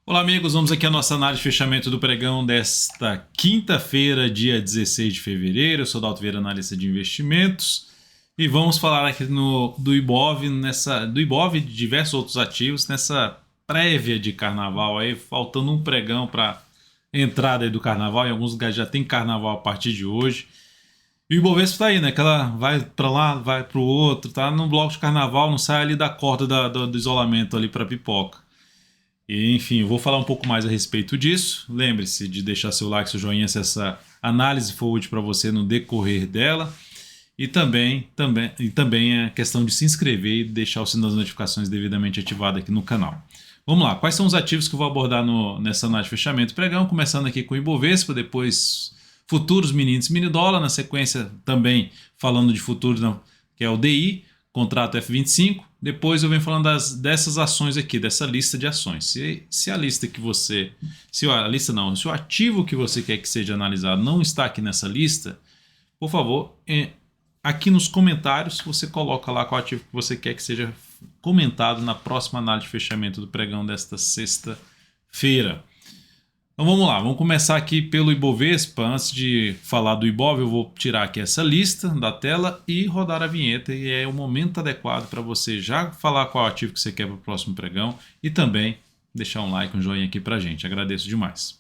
Olá amigos, vamos aqui a nossa análise de fechamento do pregão desta quinta-feira, dia 16 de fevereiro. Eu sou Dalto Vieira, analista de investimentos, e vamos falar aqui do Ibov, do Ibov e de diversos outros ativos nessa prévia de carnaval, aí faltando um pregão para entrada aí do carnaval. Em alguns lugares já tem carnaval a partir de hoje. E o Ibovespa está aí, né? Que ela vai para lá, vai para o outro, tá no bloco de carnaval, não sai ali da corda do isolamento ali para pipoca. E, enfim, eu vou falar um pouco mais a respeito disso. Lembre-se de deixar seu like, seu joinha, se essa análise for útil para você no decorrer dela. E também a questão de se inscrever e deixar o sino das notificações devidamente ativado aqui no canal. Vamos lá, quais são os ativos que eu vou abordar nessa análise de fechamento pregão? Começando aqui com o Ibovespa, depois futuros, mini índice, mini dólar. Na sequência também falando de futuros, que é o DI, contrato F25. Depois eu venho falando dessas ações aqui, dessa lista de ações. Se a lista que você... Se o ativo que você quer que seja analisado não está aqui nessa lista, por favor, aqui nos comentários você coloca lá qual ativo que você quer que seja comentado na próxima análise de fechamento do pregão desta sexta-feira. Então vamos lá, vamos começar aqui pelo Ibovespa. Antes de falar do Ibov, eu vou tirar aqui essa lista da tela e rodar a vinheta, e é o momento adequado para você já falar qual ativo que você quer para o próximo pregão e também deixar um like, um joinha aqui para a gente. Agradeço demais.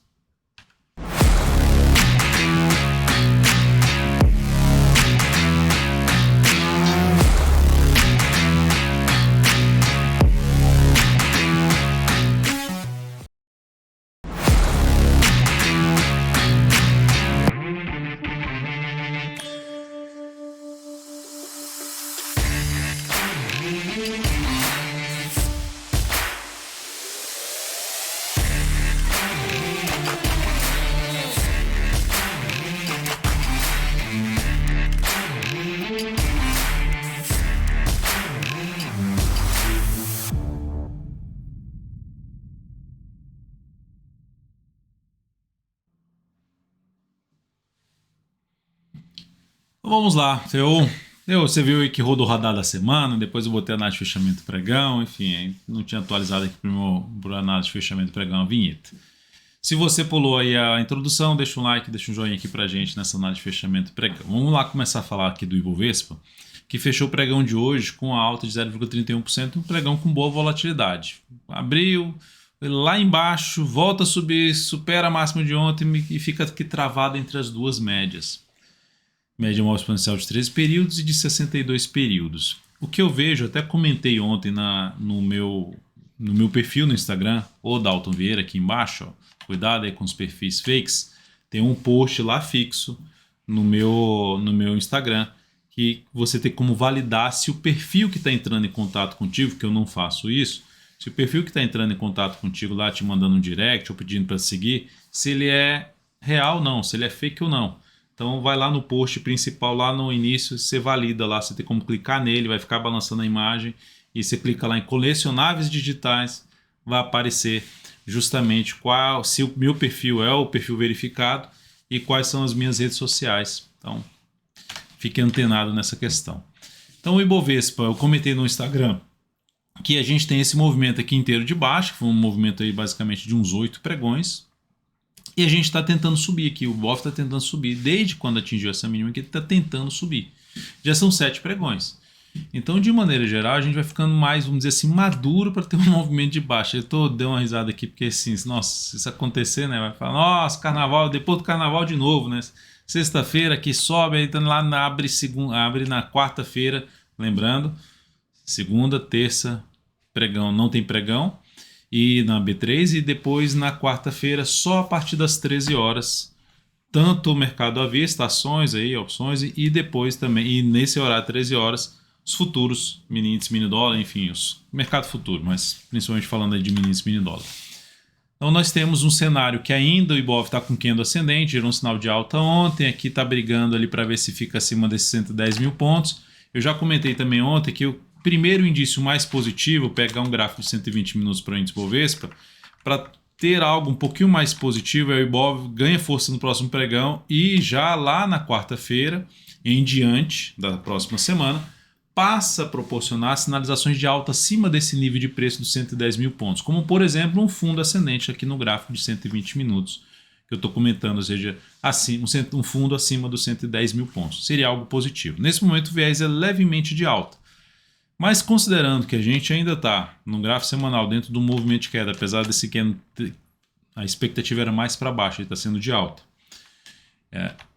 Vamos lá, você viu aí que rodou o radar da semana, depois eu botei a análise de fechamento pregão, enfim, não tinha atualizado aqui para a análise de fechamento pregão a vinheta. Se você pulou aí a introdução, deixa um like, deixa um joinha aqui pra gente nessa análise de fechamento pregão. Vamos lá começar a falar aqui do Ibovespa, que fechou o pregão de hoje com a alta de 0,31%, um pregão com boa volatilidade. Abriu lá embaixo, volta a subir, supera a máxima de ontem e fica aqui travado entre as duas médias. Média móvel exponencial de 13 períodos e de 62 períodos. O que eu vejo, até comentei ontem no meu perfil no Instagram, o Dalton Vieira, aqui embaixo, ó, cuidado aí com os perfis fakes, tem um post lá fixo no meu Instagram, que você tem como validar se o perfil que está entrando em contato contigo, que eu não faço isso, se o perfil que está entrando em contato contigo lá, te mandando um direct ou pedindo para seguir, se ele é real ou não, se ele é fake ou não. Então vai lá no post principal, lá no início, você valida lá, você tem como clicar nele, vai ficar balançando a imagem, e você clica lá em colecionáveis digitais, vai aparecer justamente se o meu perfil é o perfil verificado e quais são as minhas redes sociais. Então fique antenado nessa questão. Então o Ibovespa, eu comentei no Instagram que a gente tem esse movimento aqui inteiro de baixa, que foi um movimento aí basicamente de uns 8 pregões. E a gente está tentando subir aqui, o Ibov está tentando subir, desde quando atingiu essa mínima aqui, ele está tentando subir. Já são 7 pregões. Então, de maneira geral, a gente vai ficando mais, vamos dizer assim, maduro para ter um movimento de baixa. Dei uma risada aqui, porque assim, nossa, se isso acontecer, né, vai falar, nossa, carnaval, depois do carnaval de novo, né? Sexta-feira aqui sobe, aí então lá abre na quarta-feira, lembrando, segunda, terça, pregão, não tem pregão. E na B3, e depois na quarta-feira só a partir das 13 horas, tanto o mercado à vista, ações aí, opções, e depois também, e nesse horário 13 horas, os futuros, mini índice, mini dólar, enfim, o mercado futuro, mas principalmente falando aí de mini índice, mini dólar. Então nós temos um cenário que ainda o Ibov está com candle ascendente, gerou um sinal de alta ontem, aqui está brigando ali para ver se fica acima desses 110 mil pontos. Eu já comentei também ontem que o primeiro indício mais positivo, pegar um gráfico de 120 minutos para o índice Bovespa, para ter algo um pouquinho mais positivo, o Ibov ganha força no próximo pregão e já lá na quarta-feira, em diante da próxima semana, passa a proporcionar sinalizações de alta acima desse nível de preço dos 110 mil pontos, como por exemplo um fundo ascendente aqui no gráfico de 120 minutos que eu estou comentando, ou seja, um fundo acima dos 110 mil pontos. Seria algo positivo. Nesse momento o viés é levemente de alta, mas considerando que a gente ainda está no gráfico semanal dentro do movimento de queda, apesar desse queda, a expectativa era mais para baixo, ele está sendo de alta.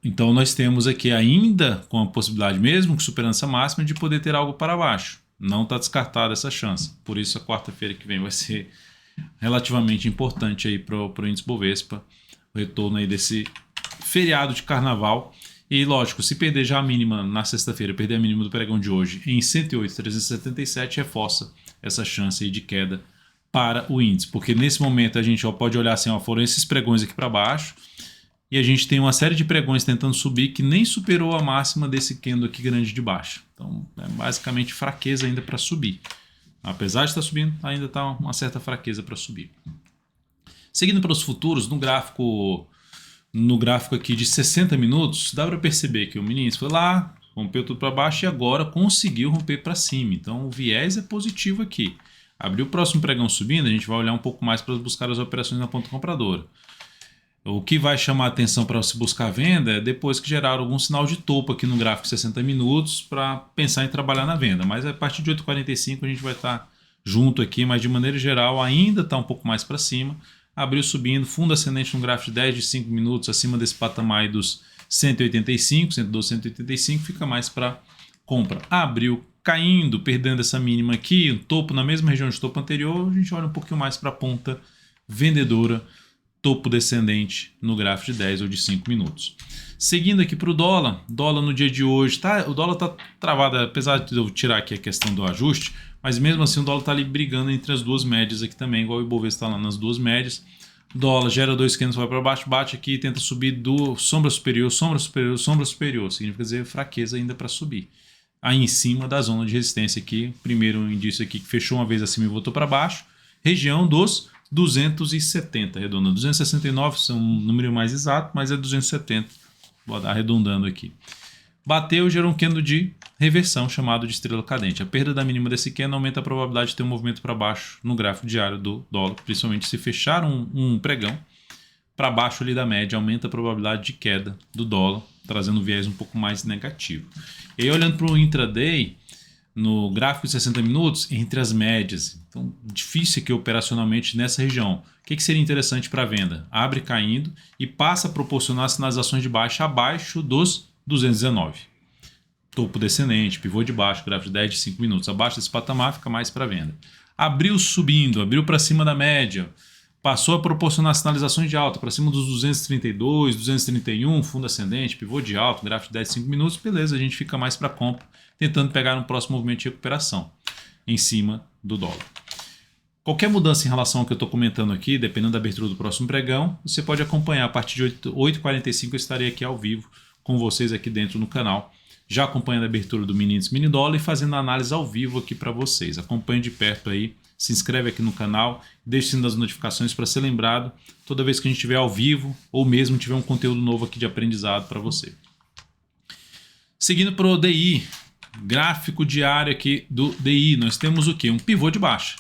Então nós temos aqui ainda com a possibilidade, mesmo que superando essa máxima, de poder ter algo para baixo. Não está descartada essa chance. Por isso a quarta-feira que vem vai ser relativamente importante aí para o índice Bovespa, o retorno aí desse feriado de carnaval. E lógico, se perder já a mínima na sexta-feira, perder a mínima do pregão de hoje em 108,377, reforça essa chance aí de queda para o índice. Porque nesse momento a gente pode olhar assim, foram esses pregões aqui para baixo, e a gente tem uma série de pregões tentando subir que nem superou a máxima desse candle aqui grande de baixo. Então é basicamente fraqueza ainda para subir. Apesar de estar subindo, ainda está uma certa fraqueza para subir. Seguindo para os futuros, no gráfico aqui de 60 minutos, dá para perceber que o mini índice foi lá, rompeu tudo para baixo e agora conseguiu romper para cima. Então o viés é positivo aqui. Abriu o próximo pregão subindo, a gente vai olhar um pouco mais para buscar as operações na ponta compradora. O que vai chamar a atenção para se buscar venda é depois que gerar algum sinal de topo aqui no gráfico de 60 minutos para pensar em trabalhar na venda. Mas a partir de 8h45 a gente vai estar junto aqui, mas de maneira geral ainda está um pouco mais para cima. Abriu subindo, fundo ascendente no gráfico de 10 de 5 minutos acima desse patamar aí dos 185, 112, 185, fica mais para compra. Abriu caindo, perdendo essa mínima aqui, um topo na mesma região de topo anterior, a gente olha um pouquinho mais para a ponta vendedora, topo descendente no gráfico de 10 ou de 5 minutos. Seguindo aqui para o dólar no dia de hoje, o dólar está travado, apesar de eu tirar aqui a questão do ajuste, mas mesmo assim o dólar está ali brigando entre as duas médias aqui também, igual o Ibovespa está lá nas duas médias. O dólar gera dois candles, vai para baixo, bate aqui e tenta subir do sombra superior, sombra superior, sombra superior, significa dizer fraqueza ainda para subir. Aí em cima da zona de resistência aqui, primeiro indício aqui que fechou uma vez acima e voltou para baixo, região dos 270, arredondando. 269 são um número mais exato, mas é 270, vou dar arredondando aqui. Bateu, gerou um candle de reversão chamado de estrela cadente. A perda da mínima desse candle aumenta a probabilidade de ter um movimento para baixo no gráfico diário do dólar, principalmente se fechar um pregão para baixo ali da média, aumenta a probabilidade de queda do dólar, trazendo um viés um pouco mais negativo. E aí, olhando para o intraday, no gráfico de 60 minutos, entre as médias, então difícil aqui operacionalmente nessa região. O que seria interessante para a venda? Abre caindo e passa a proporcionar sinalizações de baixa abaixo dos 219. Topo descendente, pivô de baixo, gráfico de 10 de 5 minutos. Abaixo desse patamar fica mais para venda. Abriu subindo, abriu para cima da média, passou a proporcionar sinalizações de alta para cima dos 232, 231, fundo ascendente, pivô de alta, gráfico de 10 de 5 minutos, beleza, a gente fica mais para compra, tentando pegar um próximo movimento de recuperação em cima do dólar. Qualquer mudança em relação ao que eu estou comentando aqui, dependendo da abertura do próximo pregão, você pode acompanhar. A partir de 8h45 eu estarei aqui ao vivo com vocês aqui dentro no canal, já acompanhando a abertura do mini índice mini dólar e fazendo a análise ao vivo aqui para vocês. Acompanhe de perto aí, se inscreve aqui no canal, deixe o sininho das notificações para ser lembrado toda vez que a gente estiver ao vivo ou mesmo tiver um conteúdo novo aqui de aprendizado para você. Seguindo para o DI, gráfico diário aqui do DI, nós temos o que? Um pivô de baixa.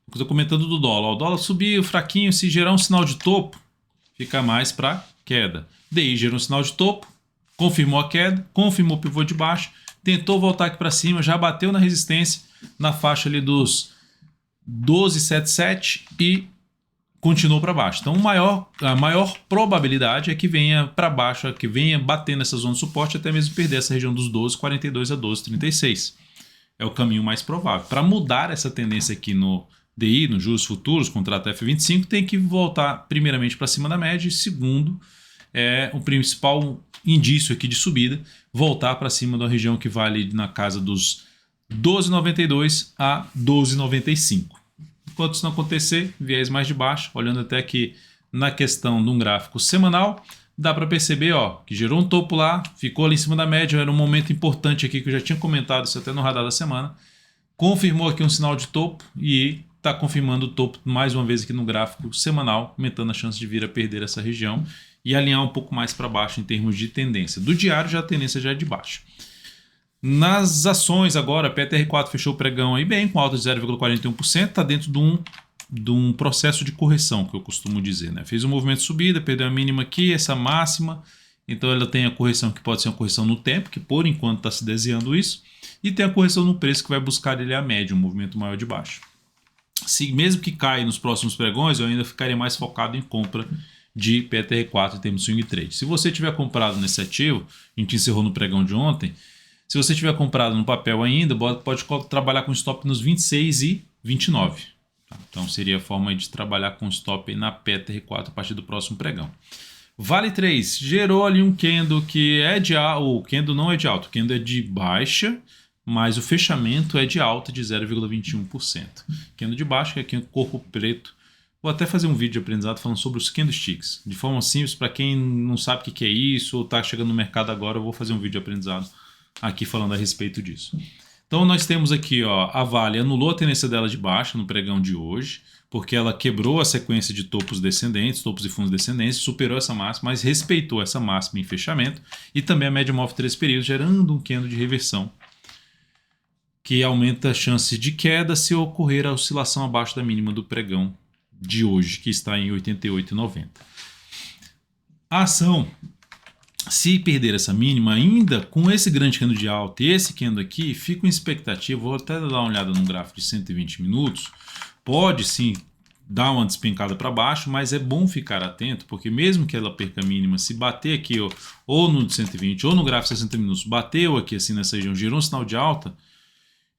Estou comentando do dólar. O dólar subiu fraquinho, se gerar um sinal de topo, fica mais para queda. DI gerou um sinal de topo, confirmou a queda, confirmou o pivô de baixa, tentou voltar aqui para cima, já bateu na resistência na faixa ali dos 12,77 e continuou para baixo. Então a maior probabilidade é que venha para baixo, que venha bater nessa zona de suporte até mesmo perder essa região dos 12,42 a 12,36. É o caminho mais provável. Para mudar essa tendência aqui no DI, nos juros futuros, contrato F25, tem que voltar primeiramente para cima da média e segundo, o principal indício aqui de subida, voltar para cima da região que vale na casa dos 12,92 a 12,95. Enquanto isso não acontecer, viés mais de baixo, olhando até aqui na questão de um gráfico semanal, dá para perceber que gerou um topo lá, ficou ali em cima da média, era um momento importante aqui que eu já tinha comentado isso até no radar da semana, confirmou aqui um sinal de topo e está confirmando o topo mais uma vez aqui no gráfico semanal, aumentando a chance de vir a perder essa região e alinhar um pouco mais para baixo em termos de tendência. Do diário já a tendência já é de baixo. Nas ações agora, a PTR4 fechou o pregão aí bem, com alta de 0,41%, está dentro de um processo de correção, que eu costumo dizer, né? Fez um movimento de subida, perdeu a mínima aqui, essa máxima, então ela tem a correção que pode ser uma correção no tempo, que por enquanto está se desenhando isso, e tem a correção no preço que vai buscar ele a média, um movimento maior de baixo. Se mesmo que caia nos próximos pregões, eu ainda ficaria mais focado em compra de PTR4 em termos de swing trade. Se você tiver comprado nesse ativo, a gente encerrou no pregão de ontem, se você tiver comprado no papel ainda, pode trabalhar com stop nos 26 e 29. Tá? Então seria a forma de trabalhar com stop na PTR4 a partir do próximo pregão. Vale 3 gerou ali um candle que é de alta, o candle não é de alta, o candle é de baixa, mas o fechamento é de alta de 0,21%. Candle de baixa, que é aqui o corpo preto. Vou até fazer um vídeo de aprendizado falando sobre os candlesticks. De forma simples, para quem não sabe o que é isso ou está chegando no mercado agora, eu vou fazer um vídeo de aprendizado aqui falando a respeito disso. Então nós temos aqui, ó, a Vale anulou a tendência dela de baixa no pregão de hoje, porque ela quebrou a sequência de topos descendentes, topos e fundos descendentes, superou essa máxima, mas respeitou essa máxima em fechamento, e também a média móvel 3 períodos, gerando um candle de reversão, que aumenta a chance de queda se ocorrer a oscilação abaixo da mínima do pregão de hoje, que está em 88,90. A ação, se perder essa mínima, ainda com esse grande candle de alta e esse candle aqui, fica em expectativa, vou até dar uma olhada num gráfico de 120 minutos, pode sim dar uma despencada para baixo, mas é bom ficar atento, porque mesmo que ela perca a mínima, se bater aqui ou no de 120 ou no gráfico de 60 minutos, bateu aqui assim nessa região, gerou um sinal de alta,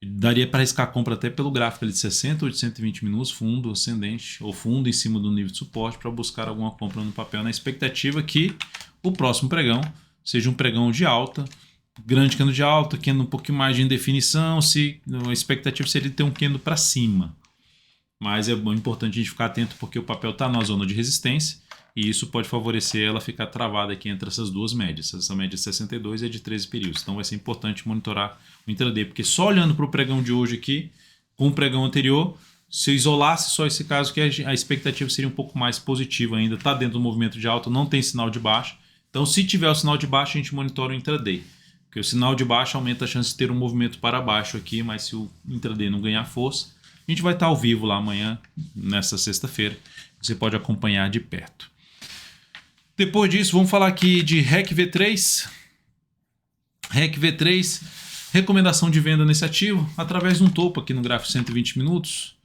daria para arriscar a compra até pelo gráfico ali de 60 ou de 120 minutos, fundo ascendente ou fundo em cima do nível de suporte para buscar alguma compra no papel, na expectativa que o próximo pregão seja um pregão de alta, grande candle de alta, candle um pouquinho mais de indefinição, se a expectativa seria ter um candle para cima. Mas é importante a gente ficar atento porque o papel está na zona de resistência e isso pode favorecer ela ficar travada aqui entre essas duas médias. Essa média de 62 é de 13 períodos. Então vai ser importante monitorar o intraday, porque só olhando para o pregão de hoje aqui, com o pregão anterior, se eu isolasse só esse caso, que a expectativa seria um pouco mais positiva ainda. Está dentro do movimento de alta, não tem sinal de baixa. Então se tiver o sinal de baixa, a gente monitora o intraday. Porque o sinal de baixa aumenta a chance de ter um movimento para baixo aqui, mas se o intraday não ganhar força, a gente vai estar ao vivo lá amanhã, nessa sexta-feira. Você pode acompanhar de perto. Depois disso, vamos falar aqui de REC V3. REC V3, recomendação de venda nesse ativo, através de um topo aqui no gráfico 120 minutos.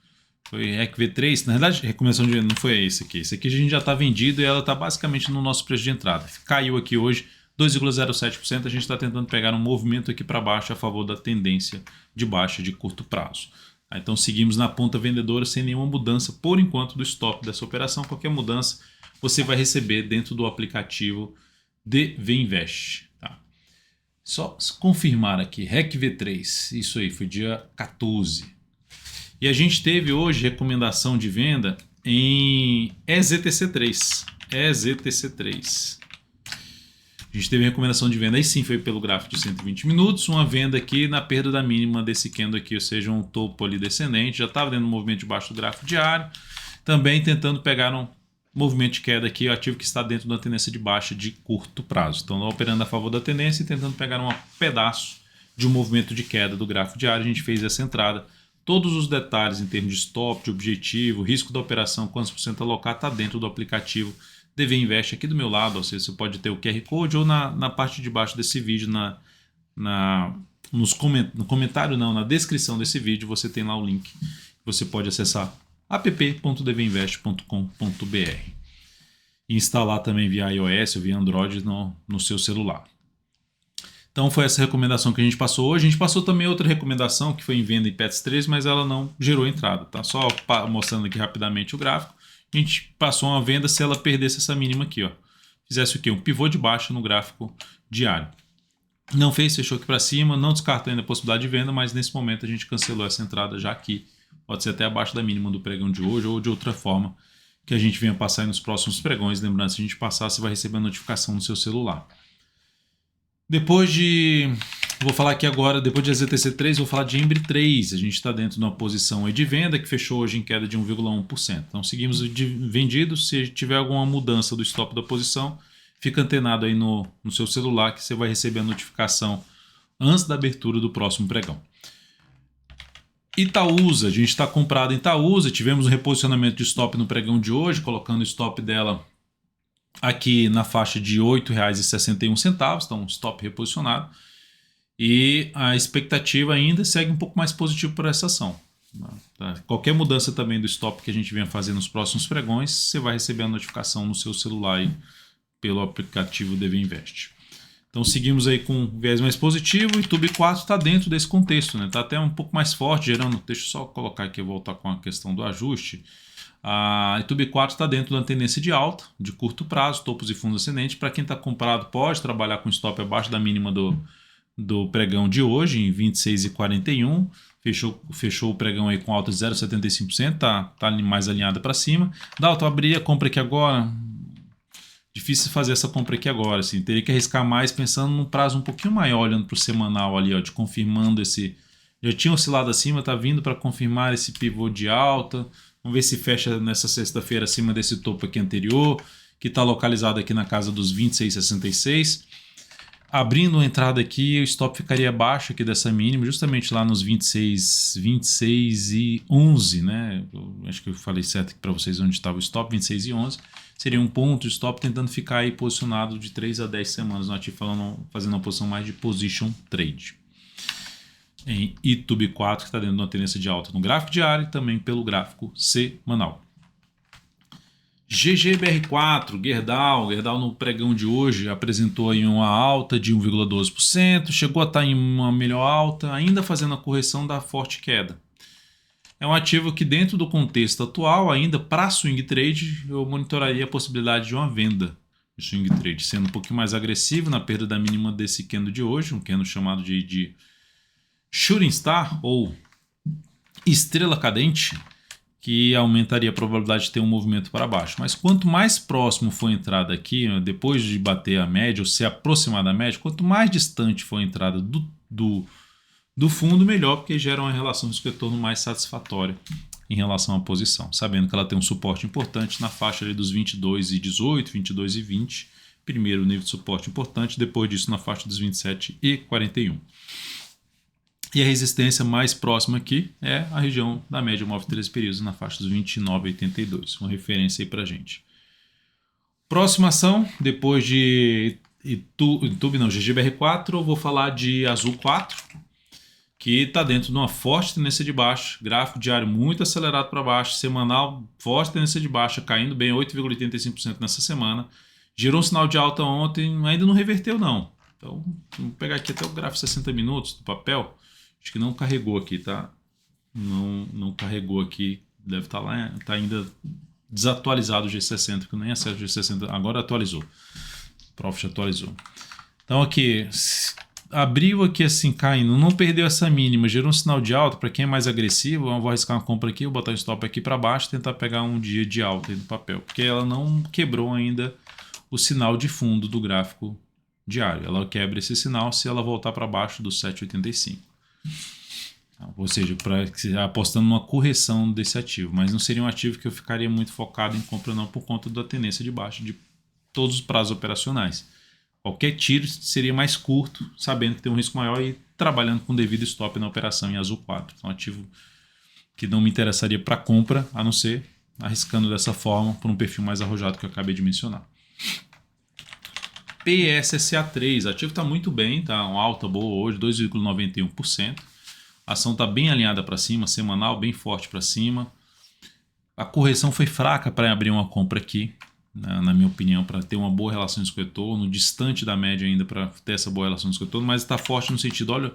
Foi REC V3, na verdade, recomendação de venda não foi esse aqui. Esse aqui a gente já está vendido e ela está basicamente no nosso preço de entrada. Caiu aqui hoje 2,07%, a gente está tentando pegar um movimento aqui para baixo a favor da tendência de baixa de curto prazo. Então seguimos na ponta vendedora sem nenhuma mudança por enquanto do stop dessa operação. Qualquer mudança você vai receber dentro do aplicativo DVinvest. Tá? Só confirmar aqui, REC V3, isso aí foi dia 14. E a gente teve hoje recomendação de venda em EZTC3. EZTC3. A gente teve recomendação de venda, aí sim foi pelo gráfico de 120 minutos, uma venda aqui na perda da mínima desse candle aqui, ou seja, um topo ali descendente, já estava dentro do movimento debaixo do gráfico diário, também tentando pegar um movimento de queda aqui, o ativo que está dentro da tendência de baixa de curto prazo. Então, operando a favor da tendência e tentando pegar um pedaço de um movimento de queda do gráfico diário, a gente fez essa entrada. Todos os detalhes em termos de stop, de objetivo, risco da operação, quantos por cento alocar, está dentro do aplicativo DVinvest aqui do meu lado, ou seja, você pode ter o QR Code ou na parte de baixo desse vídeo, no comentário não, na descrição desse vídeo você tem lá o link, você pode acessar app.dvinvest.com.br e instalar também via iOS ou via Android no seu celular. Então foi essa recomendação que a gente passou hoje. A gente passou também outra recomendação que foi em venda em PETS3, mas ela não gerou entrada, tá? Só mostrando aqui rapidamente o gráfico. A gente passou uma venda se ela perdesse essa mínima aqui, ó. Fizesse o quê? Um pivô de baixa no gráfico diário. Não fez, fechou aqui para cima, não descarta ainda a possibilidade de venda, mas nesse momento a gente cancelou essa entrada já aqui. Pode ser até abaixo da mínima do pregão de hoje ou de outra forma que a gente venha passar aí nos próximos pregões. Lembrando, se a gente passar, você vai receber a notificação no seu celular. Vou falar aqui agora, depois de EZTC3, vou falar de Embry 3. A gente está dentro de uma posição aí de venda que fechou hoje em queda de 1,1%. Então seguimos vendidos. Se tiver alguma mudança do stop da posição, fica antenado aí no seu celular que você vai receber a notificação antes da abertura do próximo pregão. Itaúsa, a gente está comprado em Itaúsa, tivemos um reposicionamento de stop no pregão de hoje, colocando o stop dela aqui na faixa de R$ 8,61, então stop reposicionado. E a expectativa ainda segue um pouco mais positivo para essa ação. Tá? Qualquer mudança também do stop que a gente venha fazer nos próximos pregões, você vai receber a notificação no seu celular aí, pelo aplicativo DV Invest. Então seguimos aí com viés mais positivo e Tube 4 está dentro desse contexto, né? Está até um pouco mais forte, gerando. Deixa eu só colocar aqui e voltar com a questão do ajuste. A Tube 4 está dentro da tendência de alta, de curto prazo, topos e fundos ascendentes. Para quem está comprado, pode trabalhar com stop abaixo da mínima do pregão de hoje, em 26,41. Fechou o pregão aí com alta de 0,75%, tá mais alinhada para cima. Dalton, abri a compra aqui agora. Difícil fazer essa compra aqui agora, assim. Teria que arriscar mais pensando num prazo um pouquinho maior, olhando para o semanal ali, ó, de confirmando esse. Já tinha oscilado acima, tá vindo para confirmar esse pivô de alta. Vamos ver se fecha nessa sexta-feira acima desse topo aqui anterior, que está localizado aqui na casa dos 26,66. Abrindo a entrada aqui, o stop ficaria abaixo aqui dessa mínima, justamente lá nos 26,11, né? Acho que eu falei certo aqui para vocês onde estava o stop, 26,11. Seria um ponto de stop tentando ficar aí posicionado de 3 a 10 semanas no ativo, fazendo uma posição mais de position trade. Em ITUB 4, que está dentro de uma tendência de alta no gráfico diário e também pelo gráfico semanal. GGBR4, Gerdau no pregão de hoje apresentou aí uma alta de 1,12%, chegou a estar em uma melhor alta, ainda fazendo a correção da forte queda. É um ativo que dentro do contexto atual, ainda para swing trade, eu monitoraria a possibilidade de uma venda de swing trade, sendo um pouquinho mais agressivo na perda da mínima desse candle de hoje, um candle chamado de Shooting Star ou Estrela Cadente, que aumentaria a probabilidade de ter um movimento para baixo. Mas quanto mais próximo for a entrada aqui, depois de bater a média ou se aproximar da média, quanto mais distante for a entrada do fundo, melhor, porque gera uma relação de retorno mais satisfatória em relação à posição, sabendo que ela tem um suporte importante na faixa ali dos 22,18, 22,20, primeiro nível de suporte importante, depois disso na faixa dos 27,41. E a resistência mais próxima aqui é a região da média móvel 13 períodos na faixa dos 29,82, uma referência aí para a gente. Próxima ação, depois de GGBR4, eu vou falar de Azul 4, que está dentro de uma forte tendência de baixa, gráfico diário muito acelerado para baixo, semanal forte tendência de baixa, caindo bem 8,85% nessa semana, gerou um sinal de alta ontem, ainda não reverteu não. Então, vamos pegar aqui até o gráfico 60 minutos do papel, acho que não carregou aqui, tá? Não carregou aqui, deve estar lá, está ainda desatualizado o G60, porque eu nem acesso o G60, agora atualizou, o Profit atualizou. Então aqui, abriu aqui assim caindo, não perdeu essa mínima, gerou um sinal de alta. Para quem é mais agressivo, eu vou arriscar uma compra aqui, vou botar o stop aqui para baixo, tentar pegar um dia de alta aí no papel, porque ela não quebrou ainda o sinal de fundo do gráfico diário. Ela quebra esse sinal se ela voltar para baixo dos 7,85. Ou seja, apostando numa correção desse ativo, mas não seria um ativo que eu ficaria muito focado em compra não, por conta da tendência de baixa de todos os prazos operacionais. Qualquer tiro seria mais curto, sabendo que tem um risco maior e trabalhando com devido stop na operação em Azul 4. Então, um ativo que não me interessaria para compra, a não ser arriscando dessa forma por um perfil mais arrojado que eu acabei de mencionar. PSSA3, ativo está muito bem, tá uma alta boa hoje, 2,91%. A ação está bem alinhada para cima, semanal, bem forte para cima. A correção foi fraca para abrir uma compra aqui, na minha opinião, para ter uma boa relação de risco-retorno, distante da média ainda para ter essa boa relação de risco-retorno, mas está forte no sentido, olha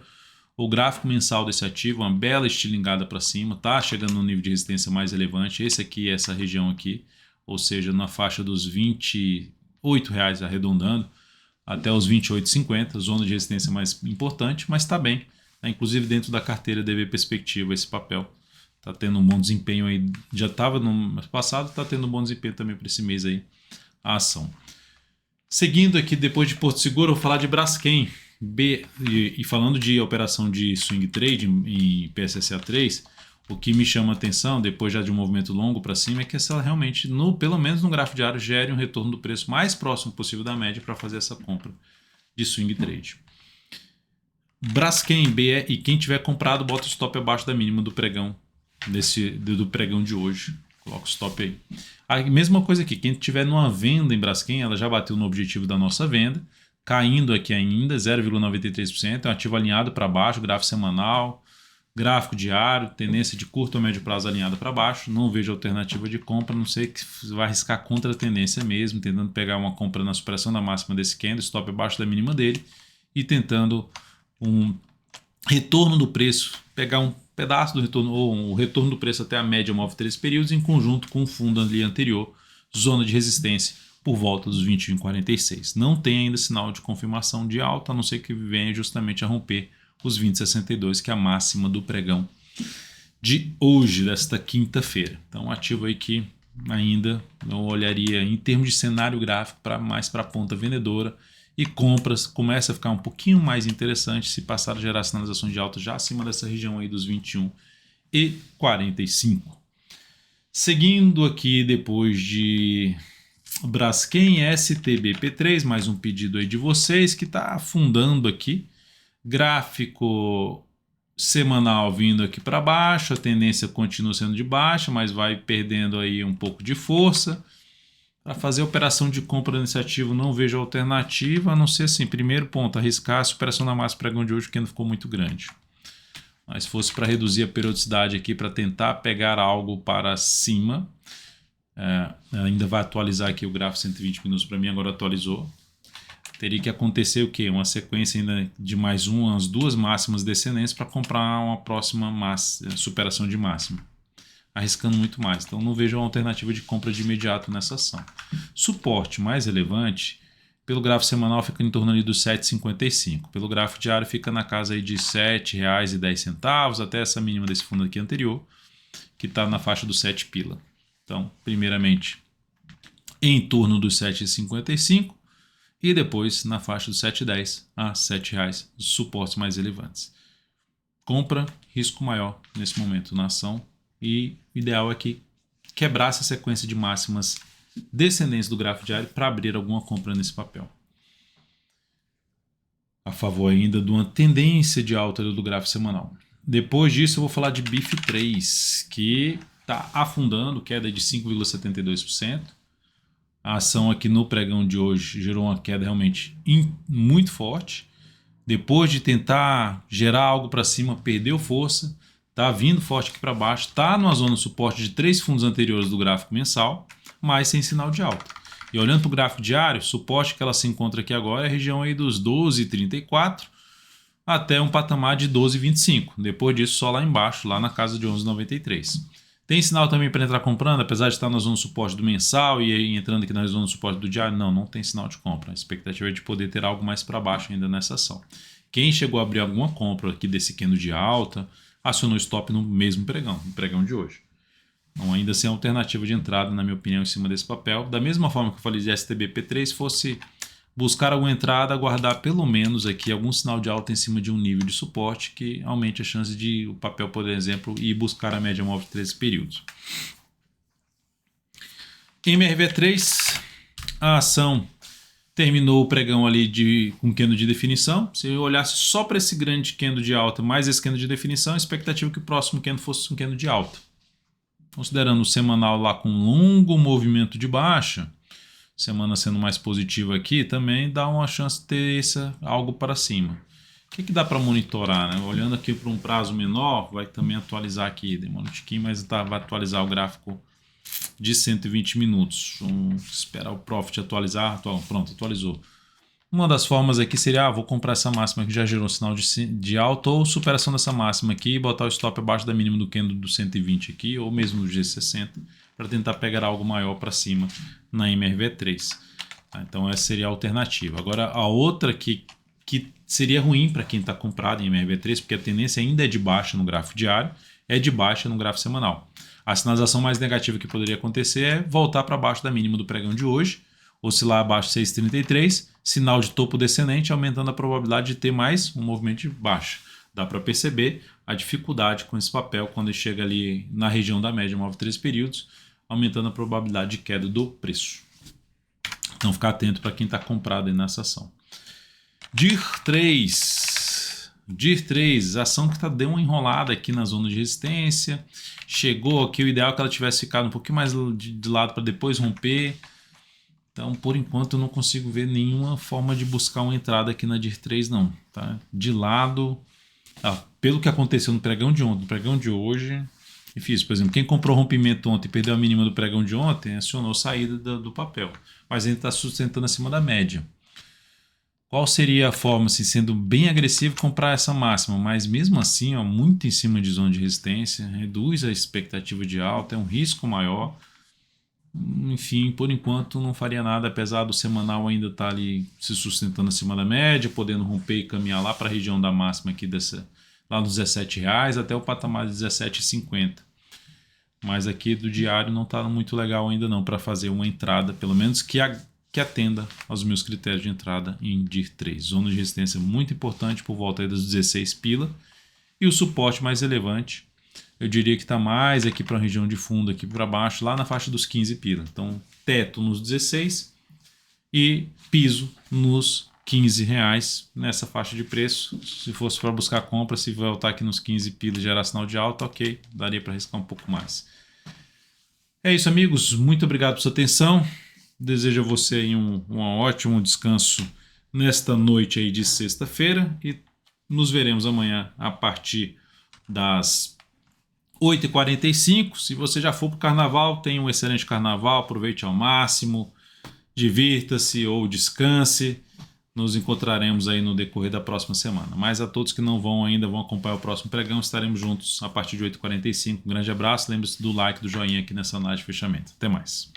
o gráfico mensal desse ativo, uma bela estilingada para cima, está chegando no nível de resistência mais relevante, esse aqui é essa região aqui, ou seja, na faixa dos R$ 28,00 arredondando, até os 28,50, zona de resistência mais importante, mas está bem. Inclusive dentro da carteira DV Perspectiva esse papel está tendo um bom desempenho aí, já estava no mês passado, está tendo um bom desempenho também para esse mês aí a ação. Seguindo aqui, depois de Porto Seguro, eu vou falar de Braskem e falando de operação de swing trade em PSSA3, o que me chama a atenção depois já de um movimento longo para cima é que ela realmente, pelo menos no gráfico diário, gere um retorno do preço mais próximo possível da média para fazer essa compra de swing trade. Braskem, BE, e quem tiver comprado, bota o stop abaixo da mínima do pregão, do pregão de hoje. Coloca o stop aí. A mesma coisa aqui, quem tiver numa venda em Braskem, ela já bateu no objetivo da nossa venda, caindo aqui ainda, 0,93%, é um ativo alinhado para baixo, gráfico semanal, gráfico diário, tendência de curto ou médio prazo alinhada para baixo, não vejo alternativa de compra, não sei que vai arriscar contra a tendência mesmo, tentando pegar uma compra na superação da máxima desse candle, stop abaixo da mínima dele, e tentando um retorno do preço, pegar um pedaço do retorno, ou um retorno do preço até a média móvel 13 períodos, em conjunto com o fundo ali anterior, zona de resistência por volta dos 21,46. Não tem ainda sinal de confirmação de alta, a não ser que venha justamente a romper os 20,62, que é a máxima do pregão de hoje, desta quinta-feira. Então, ativo aí que ainda eu olharia em termos de cenário gráfico mais para a ponta vendedora, e compras começa a ficar um pouquinho mais interessante se passar a gerar sinalizações de alta já acima dessa região aí dos 21,45. Seguindo aqui depois de Braskem, STBP3, mais um pedido aí de vocês que está afundando aqui. Gráfico semanal vindo aqui para baixo, a tendência continua sendo de baixa, mas vai perdendo aí um pouco de força. Para fazer operação de compra nesse ativo não vejo alternativa, a não ser assim, primeiro ponto, arriscar a superação da máxima pregão de hoje, que ainda ficou muito grande. Mas se fosse para reduzir a periodicidade aqui, para tentar pegar algo para cima, ainda vai atualizar aqui o gráfico 120 minutos para mim, agora atualizou. Teria que acontecer o quê? Uma sequência ainda de mais umas duas máximas descendentes para comprar uma próxima superação de máxima, arriscando muito mais. Então não vejo uma alternativa de compra de imediato nessa ação. Suporte mais relevante, pelo gráfico semanal fica em torno ali dos 7,55. Pelo gráfico diário fica na casa aí de R$ 7,10 até essa mínima desse fundo aqui anterior, que está na faixa dos 7 pila. Então, primeiramente, em torno dos 7,55 e depois na faixa dos 7,10 a R$ 7,00, os suportes mais relevantes. Compra, risco maior nesse momento na ação, e o ideal é que quebrasse a sequência de máximas descendentes do gráfico diário para abrir alguma compra nesse papel. A favor ainda de uma tendência de alta do gráfico semanal. Depois disso eu vou falar de BIF3, que está afundando, queda de 5,72%. A ação aqui no pregão de hoje gerou uma queda realmente muito forte. Depois de tentar gerar algo para cima, perdeu força. Está vindo forte aqui para baixo, está numa zona de suporte de 3 fundos anteriores do gráfico mensal, mas sem sinal de alta. E olhando para o gráfico diário, o suporte que ela se encontra aqui agora é a região aí dos 12,34 até um patamar de 12,25. Depois disso, só lá embaixo, lá na casa de 11,93. Tem sinal também para entrar comprando, apesar de estar na zona de suporte do mensal e aí entrando aqui na zona de suporte do diário? Não tem sinal de compra. A expectativa é de poder ter algo mais para baixo ainda nessa ação. Quem chegou a abrir alguma compra aqui desse candle de alta, acionou stop no mesmo pregão, no pregão de hoje. Então, ainda sem alternativa de entrada, na minha opinião, em cima desse papel. Da mesma forma que eu falei de STBP3, fosse buscar alguma entrada, aguardar pelo menos aqui algum sinal de alta em cima de um nível de suporte que aumente a chance de o papel, por exemplo, ir buscar a média móvel de 13 períodos. MRV3, a ação terminou o pregão ali com candle de definição. Se eu olhasse só para esse grande candle de alta, mais esse candle de definição, a expectativa é que o próximo candle fosse um candle de alta. Considerando o semanal lá com longo movimento de baixa, semana sendo mais positiva aqui, também dá uma chance de ter algo para cima. O que dá para monitorar, né? Olhando aqui para um prazo menor, vai também atualizar aqui, demora um tiquinho, mas vai atualizar o gráfico de 120 minutos. Vamos esperar o Profit atualizar. Pronto, atualizou. Uma das formas aqui seria, vou comprar essa máxima que já gerou sinal de alta, ou superação dessa máxima aqui e botar o stop abaixo da mínima do candle do 120 aqui, ou mesmo do G60, para tentar pegar algo maior para cima na MRV3. Então essa seria a alternativa. Agora a outra que seria ruim para quem está comprado em MRV3, porque a tendência ainda é de baixa no gráfico diário, é de baixa no gráfico semanal. A sinalização mais negativa que poderia acontecer é voltar para baixo da mínima do pregão de hoje, oscilar abaixo de 6,33, sinal de topo descendente, aumentando a probabilidade de ter mais um movimento de baixa. Dá para perceber a dificuldade com esse papel quando ele chega ali na região da média móvel 13 períodos, aumentando a probabilidade de queda do preço. Então ficar atento para quem está comprado aí nessa ação. DIR3, DIR 3, ação que deu uma enrolada aqui na zona de resistência. Chegou aqui, o ideal é que ela tivesse ficado um pouquinho mais de lado para depois romper. Então, por enquanto, eu não consigo ver nenhuma forma de buscar uma entrada aqui na DIR 3, não. Tá? De lado, pelo que aconteceu no pregão de ontem, no pregão de hoje, difícil. Por exemplo, quem comprou rompimento ontem e perdeu a mínima do pregão de ontem, acionou saída do papel. Mas ainda está sustentando acima da média. Qual seria a forma, assim, sendo bem agressivo, comprar essa máxima? Mas mesmo assim, ó, muito em cima de zona de resistência, reduz a expectativa de alta, é um risco maior. Enfim, por enquanto não faria nada, apesar do semanal ainda estar ali se sustentando acima da média, podendo romper e caminhar lá para a região da máxima aqui lá nos R$17 até o patamar de R$17,50. Mas aqui do diário não está muito legal ainda não para fazer uma entrada, pelo menos que atenda aos meus critérios de entrada em DIR 3. Zona de resistência muito importante por volta aí dos 16 pila. E o suporte mais relevante, eu diria que está mais aqui para a região de fundo, aqui para baixo, lá na faixa dos 15 pila. Então, teto nos 16 e piso nos R$15 nessa faixa de preço. Se fosse para buscar compra, se voltar aqui nos 15 pila e gerar sinal de alta, ok, daria para arriscar um pouco mais. É isso, amigos. Muito obrigado por sua atenção. Desejo a você aí um ótimo descanso nesta noite aí de sexta-feira e nos veremos amanhã a partir das 8h45. Se você já for para o carnaval, tenha um excelente carnaval, aproveite ao máximo, divirta-se ou descanse. Nos encontraremos aí no decorrer da próxima semana. Mas a todos que não vão ainda, vão acompanhar o próximo pregão, estaremos juntos a partir de 8h45. Um grande abraço, lembre-se do like, do joinha aqui nessa análise de fechamento. Até mais.